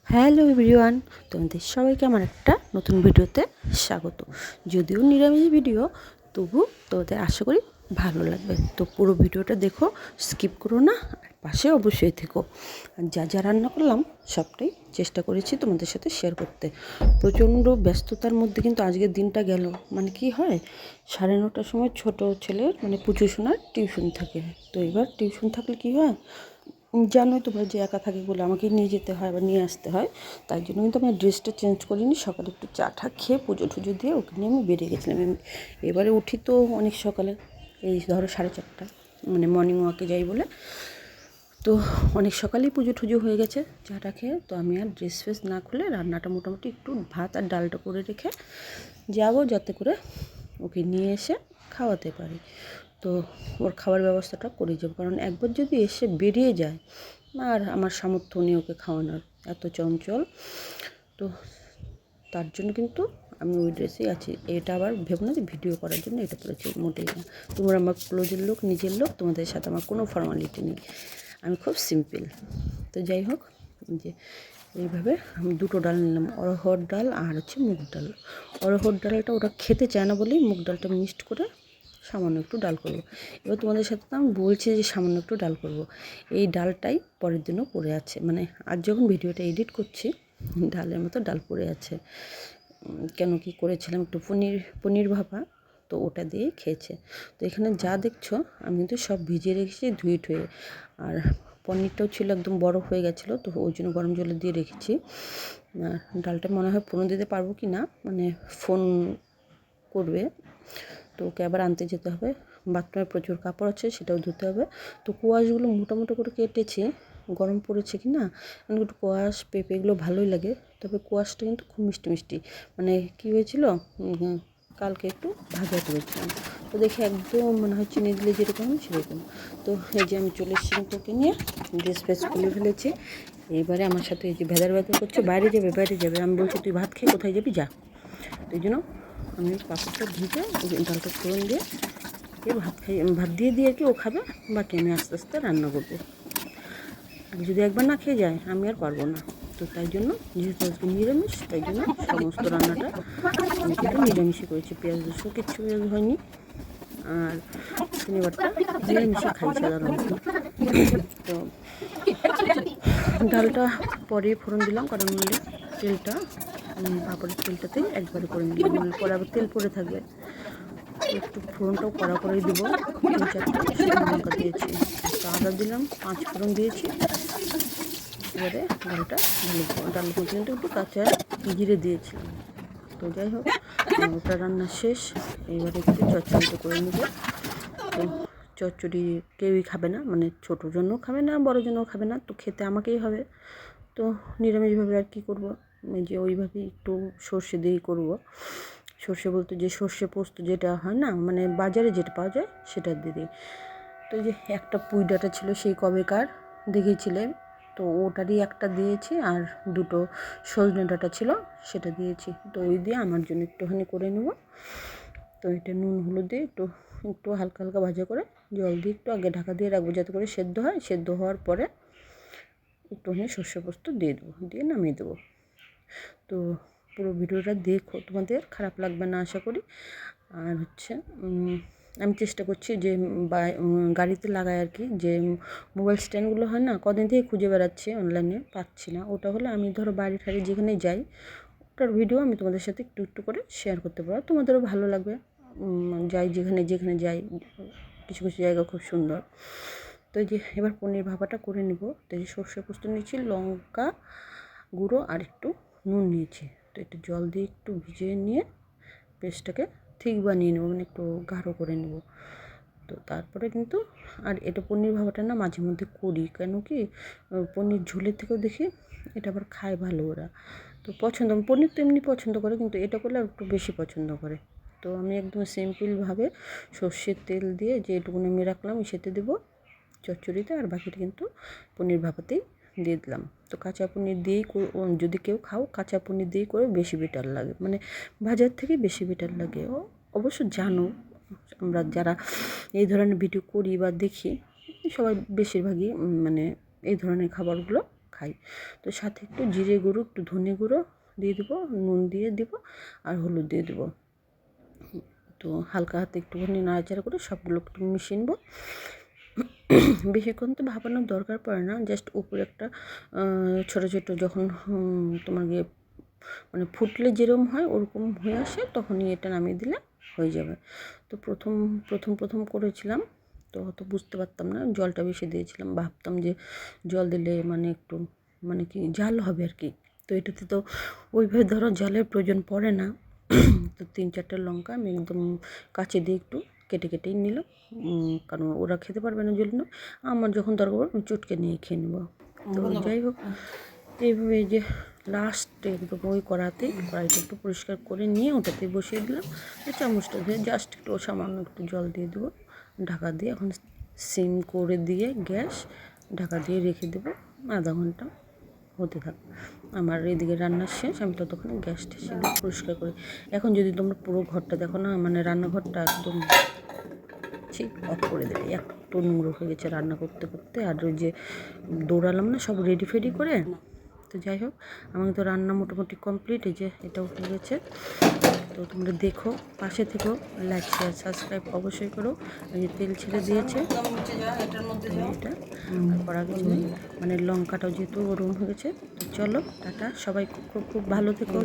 Hello everyone, তোমাদের সবাইকে আমার একটা নতুন ভিডিওতে স্বাগত। যদিও নিরামিষ ভিডিও, তবু তোমাদের আশা করি ভালো লাগবে। তো পুরো ভিডিওটা দেখো, স্কিপ করো না, আর পাশে অবশ্যই থেকো। আর যা যা রান্না করলাম সবটাই চেষ্টা করেছি তোমাদের সাথে শেয়ার করতে। প্রচণ্ড ব্যস্ততার মধ্যে কিন্তু আজকের দিনটা গেল। মানে কি হয়, 9:30টার সময় ছোট ছেলের মানে পুজো শোনার টিউশন থাকে। তো এবার টিউশন থাকলে কি হয়, জানোই তোমরা যে একা থাকি বলে আমাকে নিয়ে যেতে হয় বা নিয়ে আসতে হয়। তাই জন্য কিন্তু আমি ড্রেসটা চেঞ্জ করিনি, সকালে একটু চা টা খেয়ে পুজো টুজো দিয়ে ওকে নিয়ে আমি বেরিয়ে গেছিলাম। এবারে উঠি তো অনেক সকালে, এই ধরো 4:30, মানে মর্নিং ওয়াকে যাই বলে। তো অনেক সকালেই পুজো টুজো হয়ে গেছে চাটা খেয়ে। তো আমি আর ড্রেস ফ্রেস না খুলে রান্নাটা মোটামুটি একটু ভাত আর ডালটা করে রেখে যাবো, যাতে করে ওকে নিয়ে এসে খাওয়াতে পারি। তো ওর খাবার ব্যবস্থাটা করে যাবো, কারণ একবার যদি এসে বেরিয়ে যায় আর আমার সামর্থ্য নেই ওকে খাওয়ানোর, এত চঞ্চল। তো তার জন্য কিন্তু আমি ওই ড্রেসেই আছি। এটা আবার ভেবো না যে ভিডিও করার জন্য এটা পরেছি, মোটেই না। তোমরা আমার ক্লোজের লোক, নিজের লোক, তোমাদের সাথে আমার কোনো ফর্মালিটি নেই, আমি খুব সিম্পল। তো যাই হোক, যে এইভাবে আমি দুটো ডাল নিলাম, অড়হর ডাল আর হচ্ছে মুগ ডাল। অড়হর ডালটা ওরা খেতে চায় না বলেই মুগ ডালটা মিক্সড করে সামান্য একটু ডাল করবো। এবার তোমাদের সাথে তো আমি বলছি যে সামান্য একটু ডাল করব। এই ডালটাই পরের দিনও পড়ে আছে, মানে আজ যখন ভিডিওটা এডিট করছি ডালের মতো ডাল পড়ে আছে। কেন কি করেছিলাম, একটু পনির ভাপা, তো ওটা দিয়ে খেয়েছে। তো এখানে যা দেখছো আমি কিন্তু সব ভিজিয়ে রেখেছি ধুয়ে ঠুয়ে। আর পনিরটাও ছিল একদম বরফ হয়ে গেছিলো, তো ওই জন্য গরম জলে দিয়ে রেখেছি। ডালটা মনে হয় ফোড়ন দিতে পারবো কি না, মানে ফোন করবে, তো ওকে আবার আনতে যেতে হবে। বাথরুমে প্রচুর কাপড় আছে, সেটাও ধুতে হবে। তো কোয়াশগুলো মোটামুটি করে কেটেছি, গরম পড়েছে কি না, একটু কোয়াশ পেঁপে এগুলো ভালোই লাগে, তবে কোয়াশটা কিন্তু খুব মিষ্টি মিষ্টি। মানে কী হয়েছিল, কালকে একটু ভাজা করেছিলাম, তো দেখে একদম মনে হয় চিনি দিলে যেরকম সেরকম। তো এই যে আমি চলে এসেছি তোকে নিয়ে, ড্রেস ফ্রেস খুলে ফেলেছি। এবারে আমার সাথে এই যে ভেদার করছে, বাইরে যাবে বাইরে যাবে। আমি বলছি তুই ভাত খেয়ে কোথায় যাবি, যা। তো এই জন্য আমি পাঁপড়টা ভিজে ডালটা ফোড়ন দিয়ে ভাত দিয়ে আর কি ও খাবে, বাকি আমি আস্তে আস্তে রান্না করবো। আর যদি একবার না খেয়ে যায় আমি আর পারবো না। তো তাই জন্য যেহেতু আজকে নিরামিষ, তাই জন্য সমস্ত রান্নাটা আমি কিন্তু নিরামিষই করেছি, পেঁয়াজ রসুন কিচ্ছু হয়নি। আর শনিবারটা নিরামিষই খাই সাধারণত। তো ডালটা পরে ফোড়ন দিলাম, কারণ নইলে তেলটা পাঁপড়ের তেলটাতেই একবারে করে নিলাম, নাহলে পরে আবার তেল পড়ে থাকবে। একটু ফোড়নটাও কড়া করেই দেবো, 3-4টা শুকনো লঙ্কা দিয়েছি, একটা আদা দিলাম, 5 ফোড়ন দিয়েছি। এবারে ডালটা ডালের মধ্যে কিন্তু একটু কাঁচা জিরে দিয়েছিলাম। তো যাই হোক, ওটা রান্না শেষ। এবারে একটু চচ্চড়িটা করে নেব। তো চচ্চড়ি কেউই খাবে না, মানে ছোটোর জন্যও খাবে না, বড়োর জন্যও খাবে না, তো খেতে আমাকেই হবে। তো নিরামিষভাবে আর কী করবো, যে ওইভাবেই একটু সর্ষে দিয়েই করবো। সর্ষে বলতে যে সর্ষে পোস্ত যেটা হয় না, মানে বাজারে যেটা পাওয়া যায় সেটা দিয়ে দিই। তো যে একটা পুঁই ডাঁটা ছিল সেই কবেকার দেখেছিলেন, তো ওটারই একটা দিয়েছি, আর দুটো সজনে ডাঁটা ছিল সেটা দিয়েছি। তো ওই দিয়ে আমার জন্য একটুখানি করে নেব। তো এটা নুন হলুদ দিয়ে একটু একটু হালকা হালকা ভাজা করে জল দিয়ে একটু আগে ঢাকা দিয়ে রাখবো, যাতে করে সেদ্ধ হয়। সেদ্ধ হওয়ার পরে একটুখানি সর্ষে পোস্ত দিয়ে দেবো, দিয়ে নামিয়ে দেবো। তো পুরো ভিডিওটা দেখো, তোমাদের খারাপ লাগবে না আশা করি। আর হচ্ছে আমি চেষ্টা করছি যে গাড়িতে লাগাই আর কি, যে মোবাইল স্ট্যান্ডগুলো হয় না, কদিন থেকে খুঁজে বেড়াচ্ছি অনলাইনে, পাচ্ছি না। ওটা হলে আমি ধরো বাড়ি ঠাড়ি যেখানে যাই, ওটার ভিডিও আমি তোমাদের সাথে একটু একটু করে শেয়ার করতে পারো, তোমাদেরও ভালো লাগবে। যাই যেখানে যেখানে যাই, কিছু কিছু জায়গা খুব সুন্দর। তো এই যে এবার পনির ভাপাটা করে নেব। তো এই যে সর্ষে পোস্ত নিয়েছি, লঙ্কা গুঁড়ো আর একটু নুন নিয়েছি। তো একটু জল দিয়ে একটু ভিজিয়ে নিয়ে পেস্টটাকে ঠিক বানিয়ে নেবো, মানে একটু গাঢ় করে নেব। তো তারপরে কিন্তু, আর এটা পনির ভাপাটা না মাঝে মধ্যে করি, কেন কি পনির ঝোলের থেকেও দেখি এটা আবার খায় ভালো ওরা। তো পছন্দ, পনির তো এমনি পছন্দ করে, কিন্তু এটা করলে আর একটু বেশি পছন্দ করে। তো আমি একদম সিম্পলভাবে সর্ষের তেল দিয়ে যেটুকুনি আমি রাখলাম সেতে দেবো চচ্চড়িতে, আর বাকিটা কিন্তু পনির ভাপাতেই দিয়ে দিলাম। তো কাঁচা পনির দিয়েই যদি কেউ খাও, কাঁচা পনির দিয়েই করে বেশি বেটার লাগে, মানে ভাজার থেকে বেশি বেটার লাগে। অবশ্য জানো, আমরা যারা এই ধরনের ভিডিও করি বা দেখি, সবাই বেশিরভাগই মানে এই ধরনের খাবারগুলো খাই। তো সাথে একটু জিরে গুঁড়ো, একটু ধনে গুঁড়ো দিয়ে দেবো, নুন দিয়ে দেবো আর হলুদ দিয়ে দেবো। তো হালকা হাতে একটুখানি নাড়াচাড়া করে সবগুলো একটু মিশিয়ে নেবো। বেশিক্ষণ তো ভাপানোর দরকার পড়ে না, জাস্ট উপরে একটা ছোটো ছোটো যখন তোমার গিয়ে মানে ফুটলে যেরকম হয় ওরকম হয়ে আসে, তখনই এটা নামিয়ে দিলে হয়ে যাবে। তো প্রথম করেছিলাম, তো অত বুঝতে পারতাম না, জলটা বেশি দিয়েছিলাম, ভাবতাম যে জল দিলে মানে একটু মানে কি জাল হবে আর কি। তো এটাতে তো ওইভাবে ধরো জলের প্রয়োজন পড়ে না। তো 3-4টা লঙ্কা আমি একদম কাঁচি দিয়ে একটু কেটে কেটেই নিলাম, কারণ ওরা খেতে পারবে না জন্য, আমার যখন দরকার আমি চটকে নিয়ে খেয়ে নেবো। তো যাই হোক, এইভাবে যে লাস্টে একদম ওই কড়াইটা একটু পরিষ্কার করে নিয়ে ওটাতে বসিয়ে দিলাম, চামচটা দিয়ে জাস্ট একটু সামান্য একটু জল দিয়ে দেবো, ঢাকা দিয়ে এখন সিম করে দিয়ে গ্যাস ঢাকা দিয়ে রেখে দেবো আধা ঘন্টা হতে থাক। আমার এদিকে রান্নার শেষ, আমি ততক্ষণে গ্যাসটা সেগুলো পরিষ্কার করি। এখন যদি তোমরা পুরো ঘরটা দেখো না, মানে রান্নাঘরটা একদম ঠিক অফ করে দেবে, একটু নোংরা হয়ে গেছে রান্না করতে করতে। আর ওই যে দৌড়ালাম না সব রেডি ফেডি করে। তো যাই হোক, আমাকে তো রান্না মোটামুটি কমপ্লিট, এই যে এটাও হয়ে গেছে। তো তোমরা দেখো, পাশে থেকো, লাইক শেয়ার সাবস্ক্রাইব অবশ্যই করো। এই যে তেল ছেড়ে দিয়েছে এটা, করা কিছু নেই, মানে লঙ্কাটাও যেহেতু গরম হয়ে গেছে। তো চলো টাটা, সবাই খুব খুব ভালো থেকো।